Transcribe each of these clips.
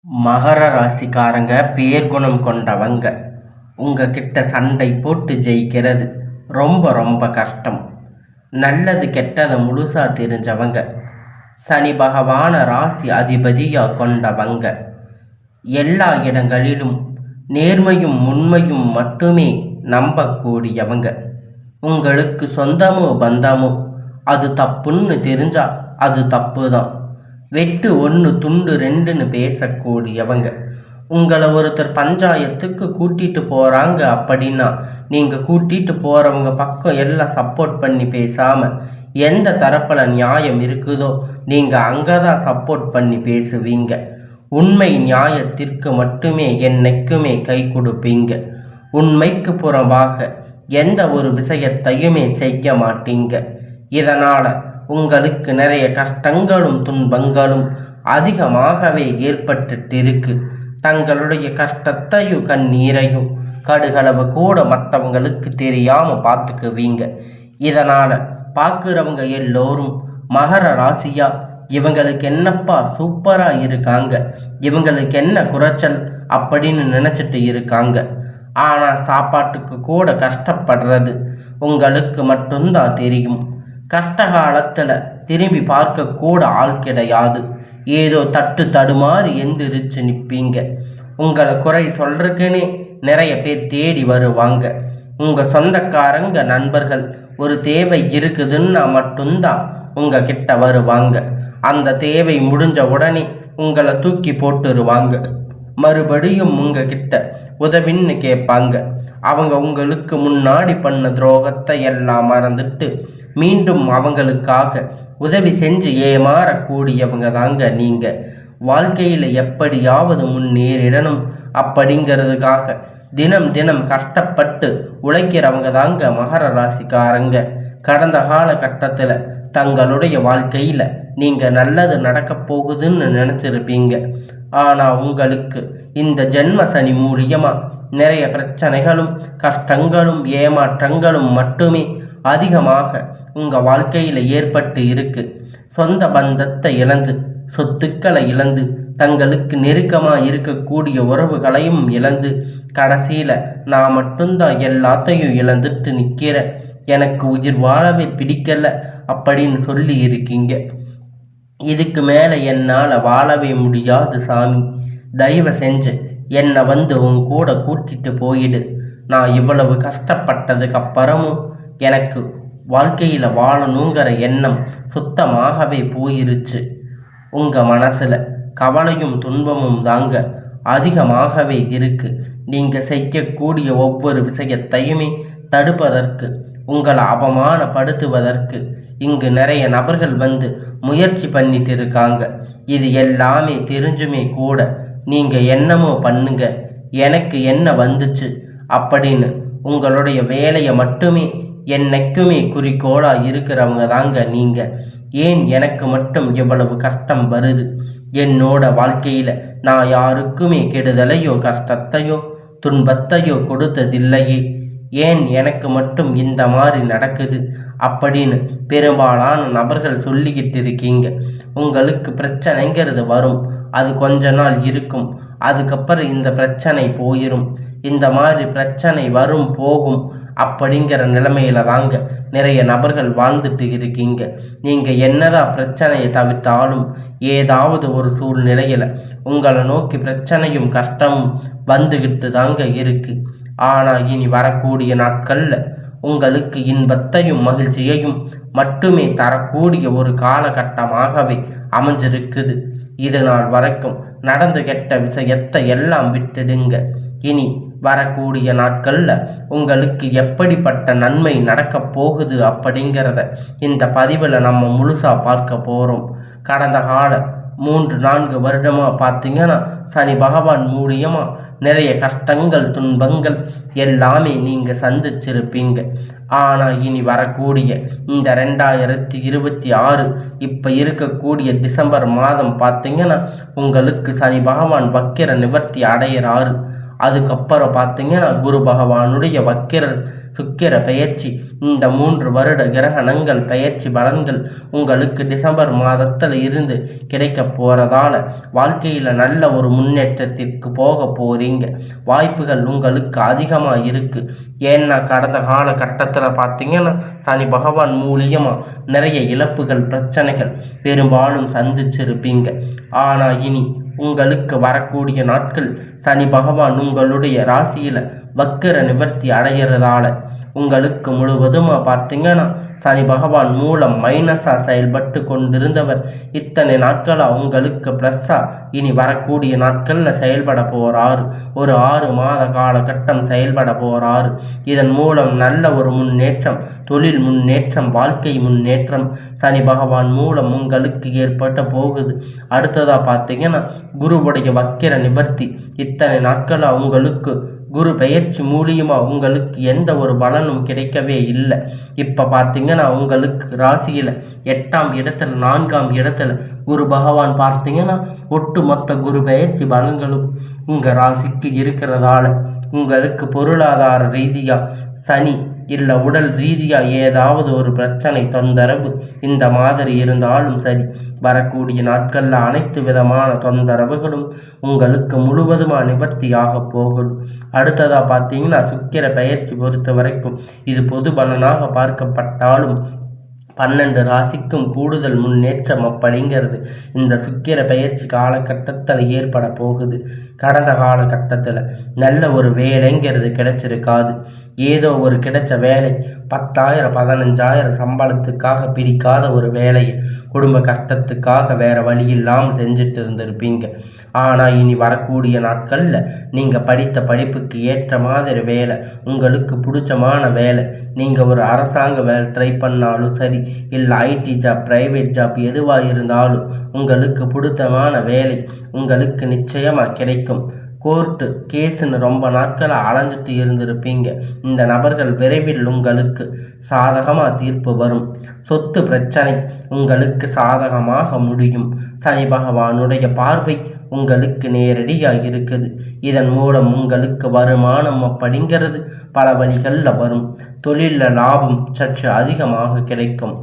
மகர ராசிக்காரங்க பேர்குணம் கொண்டவங்க. உங்ககிட்ட சண்டை போட்டு ஜெயிக்கிறது ரொம்ப ரொம்ப கஷ்டம். நல்லது கெட்டதை முழுசா தெரிஞ்சவங்க. சனி பகவான ராசி அதிபதியா கொண்டவங்க. எல்லா இடங்களிலும் நேர்மையும் உண்மையும் மட்டுமே நம்பக்கூடியவங்க. உங்களுக்கு சொந்தமோ பந்தமோ அது தப்புன்னு தெரிஞ்சா அது தப்பு தான். வெட்டு ஒன்று துண்டு ரெண்டுன்னு பேசக்கூடியவங்க. உங்களை ஒருத்தர் பஞ்சாயத்துக்கு கூட்டிட்டு போகிறாங்க அப்படின்னா நீங்கள் கூட்டிட்டு போகிறவங்க பக்கம் எல்லாம் சப்போர்ட் பண்ணி பேசாமல் எந்த தரப்பில் நியாயம் இருக்குதோ நீங்கள் அங்கே தான் சப்போர்ட் பண்ணி பேசுவீங்க. உண்மை நியாயத்திற்கு மட்டுமே என்னைக்குமே கை கொடுப்பீங்க. உண்மைக்கு புறம்பாக எந்த ஒரு விஷயத்தையுமே செய்ய மாட்டீங்க. இதனால் உங்களுக்கு நிறைய கஷ்டங்களும் துன்பங்களும் அதிகமாகவே ஏற்பட்டுட்டு இருக்கு. தங்களுடைய கஷ்டத்தையும் கண்ணீரையும் கடுகளவு கூட மற்றவங்களுக்கு தெரியாமல் பார்த்துக்குவீங்க. இதனால் பார்க்குறவங்க எல்லோரும் மகர ராசியா இவங்களுக்கு என்னப்பா சூப்பராக இருக்காங்க, இவங்களுக்கு என்ன குறைச்சல் அப்படின்னு நினச்சிட்டு இருக்காங்க. ஆனால் சாப்பாட்டுக்கு கூட கஷ்டப்படுறது உங்களுக்கு மட்டும்தான் தெரியும். கஷ்ட காலத்தில் திரும்பி பார்க்க கூட ஆள் கிடையாது. ஏதோ தட்டு தடுமாறி எந்திரிச்சு நிற்பீங்க. உங்களை குறை சொல்றதுக்குன்னே நிறைய பேர் தேடி வருவாங்க. உங்கள் சொந்தக்காரங்க நண்பர்கள் ஒரு தேவை இருக்குதுன்னா மட்டும்தான் உங்கள் கிட்ட வருவாங்க. அந்த தேவை முடிஞ்ச உடனே உங்களை தூக்கி போட்டுருவாங்க. மறுபடியும் உங்கள் கிட்ட உதவின்னு கேட்பாங்க. அவங்க உங்களுக்கு முன்னாடி பண்ண துரோகத்தை எல்லாம் மறந்துட்டு மீண்டும் அவங்களுக்காக உதவி செஞ்சு ஏமாறக்கூடியவங்க தாங்க நீங்க. வாழ்க்கையில் எப்படியாவது முன்னேறிடணும் அப்படிங்கிறதுக்காக தினம் தினம் கஷ்டப்பட்டு உழைக்கிறவங்க தாங்க மகர ராசிக்காரங்க. கடந்த காலகட்டத்தில் தங்களுடைய வாழ்க்கையில் நீங்கள் நல்லது நடக்க போகுதுன்னு நினச்சிருப்பீங்க. ஆனால் உங்களுக்கு இந்த ஜென்ம சனி மூலியமாக நிறைய பிரச்சனைகளும் கஷ்டங்களும் ஏமாற்றங்களும் மட்டுமே அதிகமாக உங்கள் வாழ்க்கையில் ஏற்பட்டு இருக்கு. சொந்த பந்தத்தை இழந்து சொத்துக்களை இழந்து தங்களுக்கு நெருக்கமாக இருக்கக்கூடிய உறவுகளையும் இழந்து கடைசியில் நான் மட்டும்தான் எல்லாத்தையும் இழந்துட்டு நிற்கிறேன், எனக்கு உயிர் வாழவே பிடிக்கல அப்படின்னு சொல்லி இருக்கீங்க. இதுக்கு மேலே என்னால் வாழவே முடியாது சாமி, தயவு செஞ்சு என்னை வந்து உன் கூட கூட்டிட்டு போயிடு. நான் இவ்வளவு கஷ்டப்பட்டதுக்கு அப்புறமும் எனக்கு வாழ்க்கையில் வாழணுங்கிற எண்ணம் சுத்தமாகவே போயிருச்சு. உங்கள் மனசில் கவலையும் துன்பமும் தாங்க அதிகமாகவே இருக்கு. நீங்கள் செய்யக்கூடிய ஒவ்வொரு விஷயத்தையுமே தடுப்பதற்கு, உங்களை அவமானப்படுத்துவதற்கு இங்கு நிறைய நபர்கள் வந்து முயற்சி பண்ணிட்டு இருக்காங்க. இது எல்லாமே தெரிஞ்சுமே கூட நீங்கள் என்னமோ பண்ணுங்க, எனக்கு என்ன வந்துச்சு அப்படின்னு உங்களுடைய வேலையை மட்டுமே என்னைக்குமே குறிக்கோளாக இருக்கிறவங்க தாங்க நீங்கள். ஏன் எனக்கு மட்டும் இவ்வளவு கஷ்டம் வருது? என்னோட வாழ்க்கையில் நான் யாருக்குமே கெடுதலையோ கஷ்டத்தையோ துன்பத்தையோ கொடுத்ததில்லையே, ஏன் எனக்கு மட்டும் இந்த மாதிரி நடக்குது அப்படின்னு பெரும்பாலான நபர்கள் சொல்லிக்கிட்டு இருக்கீங்க. உங்களுக்கு பிரச்சனைங்கிறது வரும், அது கொஞ்ச நாள் இருக்கும், அதுக்கப்புறம் இந்த பிரச்சனை போயிடும். இந்த மாதிரி பிரச்சனை வரும் போகும் அப்படிங்கிற நிலைமையில தாங்க நிறைய நபர்கள் வாழ்ந்துட்டு இருக்கீங்க. நீங்கள் என்னதான் பிரச்சனையை தவிர்த்தாலும் ஏதாவது ஒரு சூழ்நிலையில் உங்களை நோக்கி பிரச்சனையும் கஷ்டமும் வந்துக்கிட்டு தாங்க இருக்கு. ஆனால் இனி வரக்கூடிய நாட்களில் உங்களுக்கு இன்பத்தையும் மகிழ்ச்சியையும் மட்டுமே தரக்கூடிய ஒரு காலகட்டமாகவே அமைஞ்சிருக்குது. இது நாள் வரைக்கும் நடந்து கெட்ட விஷயத்தை எல்லாம் விட்டுடுங்க. இனி வரக்கூடிய நாட்களில் உங்களுக்கு எப்படிப்பட்ட நன்மை நடக்க போகுது அப்படிங்கிறத இந்த பதிவில் நம்ம முழுசாக பார்க்க போகிறோம். கடந்த கால 3-4 வருடமாக பார்த்தீங்கன்னா சனி பகவான் மூலியமாக நிறைய கஷ்டங்கள் துன்பங்கள் எல்லாமே நீங்கள் சந்திச்சிருப்பீங்க. ஆனால் இனி வரக்கூடிய இந்த 2026 இப்போ இருக்கக்கூடிய டிசம்பர் மாதம் பார்த்தீங்கன்னா உங்களுக்கு சனி பகவான் வக்கிர நிவர்த்தி அடைகிறாரு. அதுக்கப்புறம் பார்த்தீங்கன்னா குரு பகவானுடைய வக்கிர சுக்கிர பெயர்ச்சி, இந்த 3 வருட கிரகணங்கள் பெயர்ச்சி பலன்கள் உங்களுக்கு டிசம்பர் மாதத்தில் இருந்து கிடைக்க போறதால வாழ்க்கையில் நல்ல ஒரு முன்னேற்றத்திற்கு போக போறீங்க. வாய்ப்புகள் உங்களுக்கு அதிகமாக இருக்கு. ஏன்னா கடந்த காலகட்டத்தில் பார்த்தீங்கன்னா சனி பகவான் மூலியமாக நிறைய இழப்புகள் பிரச்சனைகள் பெரும்பாலும் சந்திச்சிருப்பீங்க. ஆனால் இனி உங்களுக்கு வரக்கூடிய நாட்கள் சனி பகவான் உங்களுடைய ராசியில் வக்கிர நிவர்த்தி அடைகிறதால உங்களுக்கு முழுவதுமா பார்த்தீங்கன்னா சனி பகவான் மூலம் மைனஸா செயல்பட்டு கொண்டிருந்தவர் இத்தனை நாட்களா உங்களுக்கு பிளஸ்ஸா இனி வரக்கூடிய நாட்கள்ல செயல்பட போறாரு. ஒரு 6 மாத காலகட்டம் செயல்பட போறாரு. இதன் மூலம் நல்ல ஒரு முன்னேற்றம், தொழில் முன்னேற்றம், வாழ்க்கை முன்னேற்றம் சனி பகவான் மூலம் உங்களுக்கு ஏற்பட்ட போகுது. அடுத்ததா பார்த்தீங்கன்னா குருவுடைய வக்கிர நிவர்த்தி. இத்தனை நாட்களா உங்களுக்கு குரு பெயர்ச்சி மூலியமா உங்களுக்கு எந்த ஒரு பலனும் கிடைக்கவே இல்லை. இப்போ பார்த்தீங்கன்னா உங்களுக்கு ராசியில் 8ஆம் இடத்துல 4ஆம் இடத்துல குரு பகவான் பார்த்தீங்கன்னா ஒட்டுமொத்த குரு பெயர்ச்சி பலன்களும் உங்கள் ராசிக்கு இருக்கிறதால உங்களுக்கு பொருளாதார ரீதியாக சனி இல்லை உடல் ரீதியாக ஏதாவது ஒரு பிரச்சனை தொந்தரவு இந்த மாதிரி இருந்தாலும் சரி வரக்கூடிய நாட்களில் அனைத்து விதமான தொந்தரவுகளும் உங்களுக்கு முழுவதுமாக நிவர்த்தியாக போகும். அடுத்ததாக பார்த்தீங்கன்னா சுக்கிர பெயர்ச்சி பொறுத்த வரைக்கும் இது பொது பலனாக பார்க்கப்பட்டாலும் 12 ராசிக்கும் கூடுதல் முன்னேற்றம் அப்படிங்கிறது இந்த சுக்கிர பெயர்ச்சி காலகட்டத்தில் ஏற்பட போகுது. கடந்த காலகட்டத்தில் நல்ல ஒரு வேலைங்கிறது கிடைச்சிருக்காது. ஏதோ ஒரு கிடைச்ச வேலை 10,000 15,000 சம்பளத்துக்காக பிடிக்காத ஒரு வேலையை குடும்ப கஷ்டத்துக்காக வேற வழி இல்லாமல் செஞ்சுட்டு இருந்திருப்பீங்க. ஆனால் இனி வரக்கூடிய நாட்களில் நீங்கள் படித்த படிப்புக்கு ஏற்ற மாதிரி வேலை, உங்களுக்கு பிடிச்சமான வேலை, நீங்கள் ஒரு அரசாங்க வேலை ட்ரை பண்ணாலும் சரி இல்லை ஐடி ஜாப் ப்ரைவேட் ஜாப் எதுவாக இருந்தாலும் உங்களுக்கு பிடித்தமான வேலை உங்களுக்கு நிச்சயமாக கிடைக்கும். கோர்ட்டு கேஸுன்னு ரொம்ப நாட்களாக அலைஞ்சிட்டு இருந்திருப்பீங்க. இந்த நபர்கள் விரைவில் உங்களுக்கு சாதகமாக தீர்ப்பு வரும். சொத்து பிரச்சனை உங்களுக்கு சாதகமாக முடியும். சனி பகவானுடைய பார்வை உங்களுக்கு நேரடியாக இருக்குது. இதன் மூலம் உங்களுக்கு வருமானம் அப்படிங்கிறது பல வழிகளில் வரும். தொழிலில் லாபம் சற்று அதிகமாக கிடைக்கும்.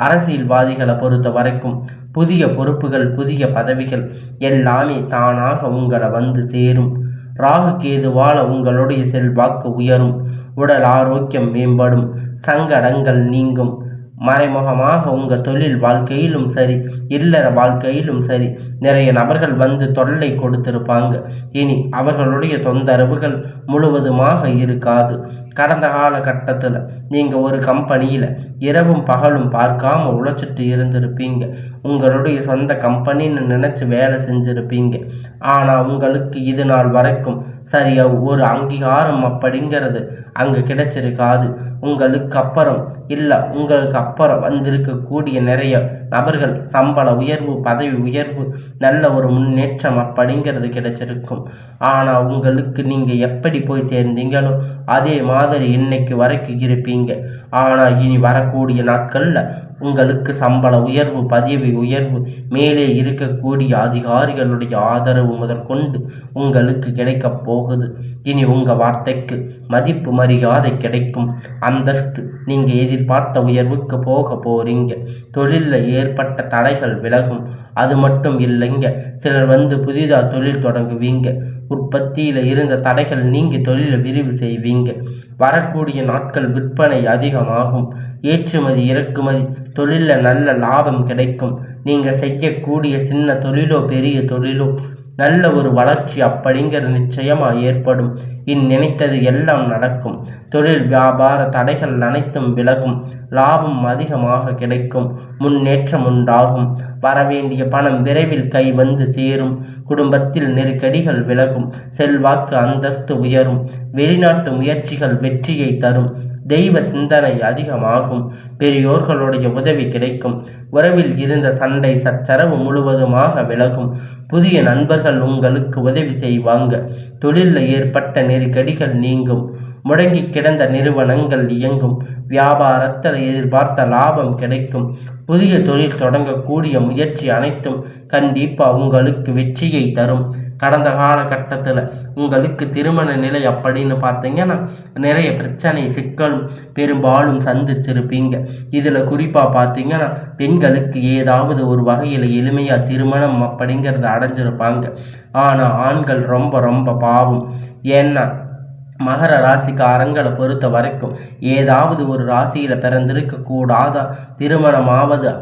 அரசியல்வாதிகளை பொறுத்த வரைக்கும் புதிய பொறுப்புகள் புதிய பதவிகள் எல்லாமே தானாக உங்களை வந்து சேரும். ராகு கேதுவால உங்களுடைய செல்வாக்கு உயரும். உடல் ஆரோக்கியம் மேம்படும். சங்கடங்கள் நீங்கும். மறைமுகமாக உங்கள் தொழில் வாழ்க்கையிலும் சரி இல்லற வாழ்க்கையிலும் சரி நிறைய நபர்கள் வந்து தொல்லை கொடுத்திருப்பாங்க. இனி அவர்களுடைய தொந்தரவுகள் முழுவதுமாக இருக்காது. கடந்த காலகட்டத்தில் நீங்கள் ஒரு கம்பெனியில் இரவும் பகலும் பார்க்காம உழைச்சிட்டு இருந்திருப்பீங்க. உங்களுடைய சொந்த கம்பெனின்னு நினச்சி வேலை செஞ்சுருப்பீங்க. ஆனால் உங்களுக்கு இது நாள் வரைக்கும் சரியாக ஒரு அங்கீகாரம் அப்படிங்கிறது அங்கே கிடைச்சிருக்காது. உங்களுக்கு அப்புறம் இல்லை உங்களுக்கு அப்புறம் வந்திருக்கக்கூடிய நிறைய நபர்கள் சம்பள உயர்வு பதவி உயர்வு நல்ல ஒரு முன்னேற்றம் அப்படிங்கிறது கிடைச்சிருக்கும். ஆனால் உங்களுக்கு நீங்கள் எப்படி போய் சேர்ந்தீங்களோ அதே மாதிரி இன்னைக்கு வரைக்கும் இருப்பீங்க. ஆனால் இனி வரக்கூடிய நாட்களில் உங்களுக்கு சம்பள உயர்வு பதவி உயர்வு மேலே இருக்கக்கூடிய அதிகாரிகளுடைய ஆதரவு முதற்கொண்டு உங்களுக்கு கிடைக்கப் போகுது. இனி உங்கள் வார்த்தைக்கு மதிப்பு மரியாதை கிடைக்கும். அந்தஸ்து நீங்கள் எதிர்பார்த்த உயர்வுக்கு போக போறீங்க. தொழிலில் ஏற்பட்ட தடைகள் விலகும். அது மட்டும் இல்லைங்க, சிலர் வந்து புதிதாக தொழில் தொடங்குவீங்க. உற்பத்தியில் இருந்த தடைகள் நீங்கி தொழிலை விரிவு செய்வீங்க. வரக்கூடிய நாட்கள் விற்பனை அதிகமாகும். ஏற்றுமதி இறக்குமதி தொழிலில் நல்ல லாபம் கிடைக்கும். நீங்கள் செய்யக்கூடிய சின்ன தொழிலோ பெரிய தொழிலோ நல்ல ஒரு வளர்ச்சி அப்படிங்கிற நிச்சயமாக ஏற்படும். நினைத்தது எல்லாம் நடக்கும். தொழில் வியாபார தடைகள் அனைத்தும் விலகும். லாபம் அதிகமாக கிடைக்கும். முன்னேற்றம் உண்டாகும். வரவேண்டிய பணம் விரைவில் கை வந்து சேரும். குடும்பத்தில் நெருக்கடிகள் விலகும். செல்வாக்கு அந்தஸ்து உயரும். வெளிநாட்டு முயற்சிகள் வெற்றியை தரும். தெய்வ சிந்தனை அதிகமாகும். பெரியோர்களுடைய உதவி கிடைக்கும். உறவில் இருந்த சண்டை சச்சரவு முழுவதுமாக விலகும். புதிய நண்பர்கள் உங்களுக்கு உதவி செய்வாங்க. தொழிலில் ஏற்பட்ட நெருக்கடிகள் நீங்கும். முடங்கி கிடந்த நிறுவனங்கள் இயங்கும். வியாபாரத்தில் எதிர்பார்த்த லாபம் கிடைக்கும். புதிய தொழில் தொடங்கக்கூடிய முயற்சி அனைத்தும் கண்டிப்பாக உங்களுக்கு வெற்றியை தரும். கடந்த காலகட்டத்தில் உங்களுக்கு திருமண நிலை அப்படின்னு பார்த்தீங்கன்னா நிறைய பிரச்சனை சிக்கல் பெரும்பாலும் சந்திச்சிருப்பீங்க. இதில் குறிப்பாக பார்த்தீங்கன்னா பெண்களுக்கு ஏதாவது ஒரு வகையில் எளிமையாக திருமணம் அப்படிங்கிறத அடைஞ்சிருப்பாங்க. ஆனால் ஆண்கள் ரொம்ப ரொம்ப பாவம். ஏன்னா மகர ராசிக்காரங்களை பொறுத்த வரைக்கும் ஏதாவது ஒரு ராசியில் பிறந்திருக்க கூடாத திருமணமாவது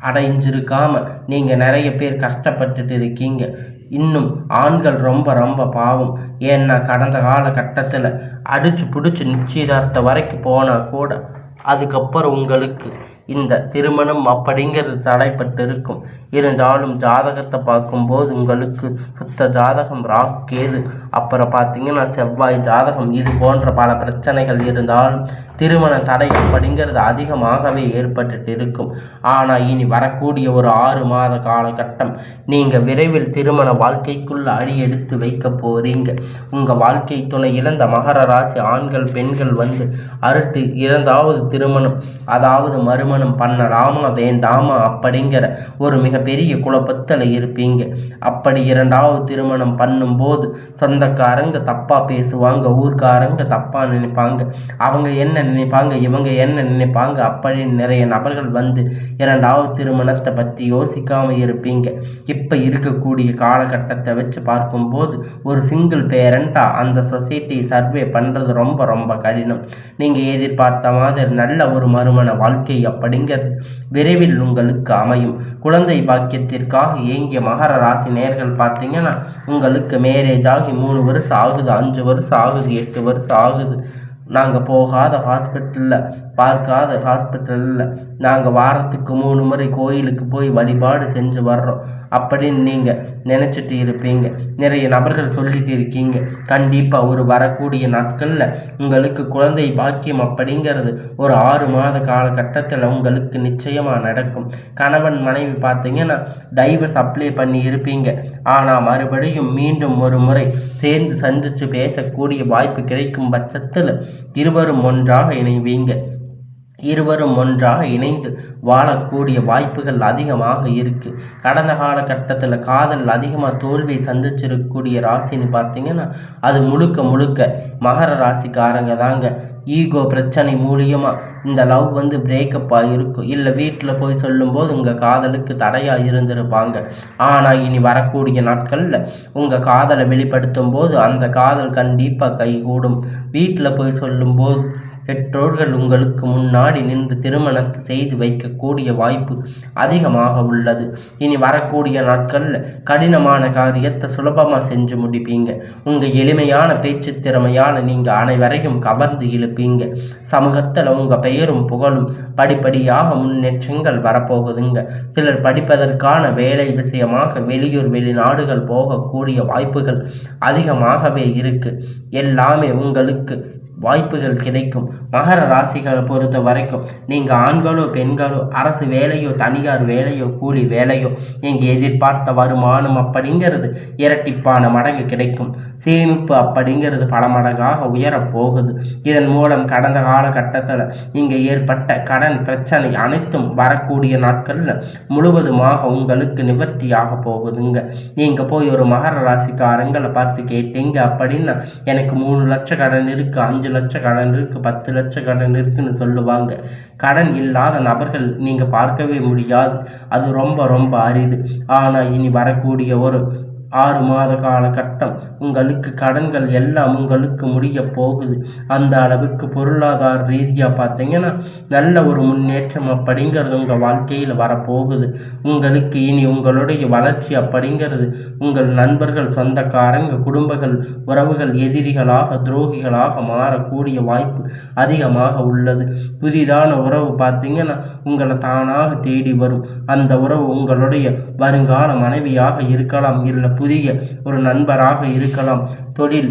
அடைஞ்சிருக்காம நீங்கள் நிறைய பேர் கஷ்டப்பட்டுட்டு இருக்கீங்க. இன்னும் ஆண்கள் ரொம்ப ரொம்ப பாவம். ஏன்னா கடந்த காலகட்டத்தில் அடிச்சு பிடிச்சி நிச்சயதார்த்தம் வரைக்கும் போனால் கூட அதுக்கப்புறம் உங்களுக்கு இந்த திருமணம் அப்படிங்கிறது தடைப்பட்டு இருக்கும். இருந்தாலும் ஜாதகத்தை பார்க்கும்போது உங்களுக்கு சுத்த ஜாதகம் ராகு கேது அப்புறம் பார்த்தீங்கன்னா செவ்வாய் ஜாதகம் இது போன்ற பல பிரச்சனைகள் இருந்தாலும் திருமண தடை அப்படிங்கிறது அதிகமாகவே ஏற்பட்டு இருக்கும். ஆனால் இனி வரக்கூடிய ஒரு 6 மாத காலகட்டம் நீங்கள் விரைவில் திருமண வாழ்க்கைக்குள்ள அடி எடுத்து வைக்க போறீங்க. உங்கள் வாழ்க்கை துணை இழந்த மகர ராசி ஆண்கள் பெண்கள் வந்து அடுத்து இரண்டாவது திருமணம் அதாவது மறுமணம் பண்ணலாமா வேண்டாமா அப்படிங்கிற ஒரு மிகப்பெரிய குழப்பத்தில் இருப்பீங்க. அப்படி இரண்டாவது திருமணம் பண்ணும்போது சொந்தக்காரங்க தப்பா பேசுவாங்க, ஊர்க்காரங்க தப்பா நினைப்பாங்க, அவங்க என்ன நினைப்பாங்க இவங்க என்ன நினைப்பாங்க அப்படின்னு நிறைய நபர்கள் வந்து இரண்டாவது திருமணத்தை பற்றி யோசிக்காம இருப்பீங்க. இப்போ இருக்கக்கூடிய காலகட்டத்தை வச்சு பார்க்கும்போது ஒரு சிங்கிள் பேரண்டா அந்த சொசைட்டி சர்வே பண்ணுறது ரொம்ப ரொம்ப கடினம். நீங்கள் எதிர்பார்த்த மாதிரி நல்ல ஒரு மறுமண வாழ்க்கை அப்படிங்கிறது விரைவில் உங்களுக்கு அமையும். குழந்தை பாக்கியத்திற்காக ஏங்கிய மகர ராசி நேர்கள் பார்த்தீங்கன்னா உங்களுக்கு மேரேஜ் ஆகி 3 வருஷம் ஆகுது, 5 வருஷம் ஆகுது, 8 வருஷம் ஆகுது. நாங்கள் போகாத ஹாஸ்பிட்டலில் பார்க்காத ஹாஸ்பிட்டலில் நாங்கள் வாரத்துக்கு 3 முறை கோயிலுக்கு போய் வழிபாடு செஞ்சு வர்றோம் அப்படின்னு நீங்கள் நினச்சிட்டு இருப்பீங்க. நிறைய நபர்கள் சொல்லிட்டு இருக்கீங்க. கண்டிப்பாக ஒரு வரக்கூடிய நாட்களில் உங்களுக்கு குழந்தை பாக்கியம் அப்படிங்கிறது ஒரு 6 மாத காலகட்டத்தில் உங்களுக்கு நிச்சயமாக நடக்கும். கணவன் மனைவி பார்த்தீங்கன்னா டைவர்ஸ் அப்ளை பண்ணி இருப்பீங்க. ஆனால் மறுபடியும் மீண்டும் ஒரு முறை சேர்ந்து சந்தித்து பேசக்கூடிய வாய்ப்பு கிடைக்கும் பட்சத்தில் இருவரும் ஒன்றாக இணைவீங்க. இருவரும் ஒன்றாக இணைந்து வாழக்கூடிய வாய்ப்புகள் அதிகமாக இருக்குது. கடந்த காலகட்டத்தில் காதல் அதிகமாக தோல்வியை சந்திச்சிருக்கக்கூடிய ராசின்னு பார்த்தீங்கன்னா அது முழுக்க முழுக்க மகர ராசிக்காரங்க தாங்க. ஈகோ பிரச்சனை மூலியமாக இந்த லவ் வந்து பிரேக்கப் ஆகிருக்கும். இல்லை வீட்டில் போய் சொல்லும்போது உங்கள் காதலுக்கு தடையாக இருந்திருப்பாங்க. ஆனால் இனி வரக்கூடிய நாட்களில் உங்கள் காதலை வெளிப்படுத்தும் போது அந்த காதல் கண்டிப்பாக கைகூடும். வீட்டில் போய் சொல்லும்போது பெற்றோர்கள் உங்களுக்கு முன்னாடி நின்று திருமணத்தை செய்து வைக்கக்கூடிய வாய்ப்பு அதிகமாக உள்ளது. இனி வரக்கூடிய நாட்களில் கடினமான காரியத்தை சுலபமாக செஞ்சு முடிப்பீங்க. உங்கள் எளிமையான பேச்சு திறமையால் நீங்கள் அனைவரையும் கவர்ந்து இழுப்பீங்க. சமூகத்தில் உங்கள் பெயரும் புகழும் படிப்படியாக முன்னேற்றங்கள் வரப்போகுதுங்க. சிலர் படிப்பதற்கான வேலை விஷயமாக வெளியூர் வெளிநாடுகள் போகக்கூடிய வாய்ப்புகள் அதிகமாகவே இருக்கு. எல்லாமே உங்களுக்கு வாய்ப்புகள் கிடைக்கும். மகர ராசிகளை பொறுத்த வரைக்கும் நீங்கள் ஆண்களோ பெண்களோ அரசு வேலையோ தனியார் வேலையோ கூலி வேலையோ நீங்கள் எதிர்பார்த்த வருமானம் அப்படிங்கிறது இரட்டிப்பான மடங்கு கிடைக்கும். சேமிப்பு அப்படிங்கிறது பல மடங்காக உயரப்போகுது. இதன் மூலம் கடந்த காலகட்டத்தில் இங்கே ஏற்பட்ட கடன் பிரச்சனை அனைத்தும் வரக்கூடிய நாட்களில் முழுவதுமாக உங்களுக்கு நிவர்த்தியாக போகுதுங்க. நீங்கள் போய் ஒரு மகர ராசிக்காரங்களை பார்த்து கேட்டீங்க அப்படின்னா எனக்கு 3 லட்சம் கடன் இருக்குது, 5 லட்சம் கடன் இருக்குது, 10 லட்சம் கடன் இருக்குன்னு சொல்லுவாங்க. கடன் இல்லாத நபர்கள் நீங்கள் பார்க்கவே முடியாது. அது ரொம்ப ரொம்ப அரிது. ஆனால் இனி வரக்கூடிய ஒரு 6 மாத காலகட்டம் உங்களுக்கு கடன்கள் எல்லாம் உங்களுக்கு முடிய போகுது. அந்த அளவுக்கு பொருளாதார ரீதியாக பார்த்தீங்கன்னா நல்ல ஒரு முன்னேற்றம் அப்படிங்கிறது உங்கள் வாழ்க்கையில் வரப்போகுது. உங்களுக்கு இனி உங்களுடைய வளர்ச்சி அப்படிங்கிறது உங்கள் நண்பர்கள் சொந்தக்காரங்க குடும்பங்கள் உறவுகள் எதிரிகளாக துரோகிகளாக மாறக்கூடிய வாய்ப்பு அதிகமாக உள்ளது. புதிதான உறவு பார்த்தீங்கன்னா உங்களை தானாக தேடி வரும். அந்த உறவு உங்களுடைய வருங்கால மனைவியாக இருக்கலாம், இல்லை புதிய ஒரு நண்பராக இருக்கலாம், தொழில்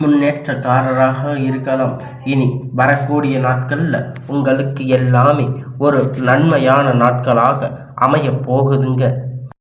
முன்னேற்றக்காரராக இருக்கலாம். இனி வரக்கூடிய நாட்களில் உங்களுக்கு எல்லாமே ஒரு நன்மையான நாட்களாக அமைய போகுதுங்க.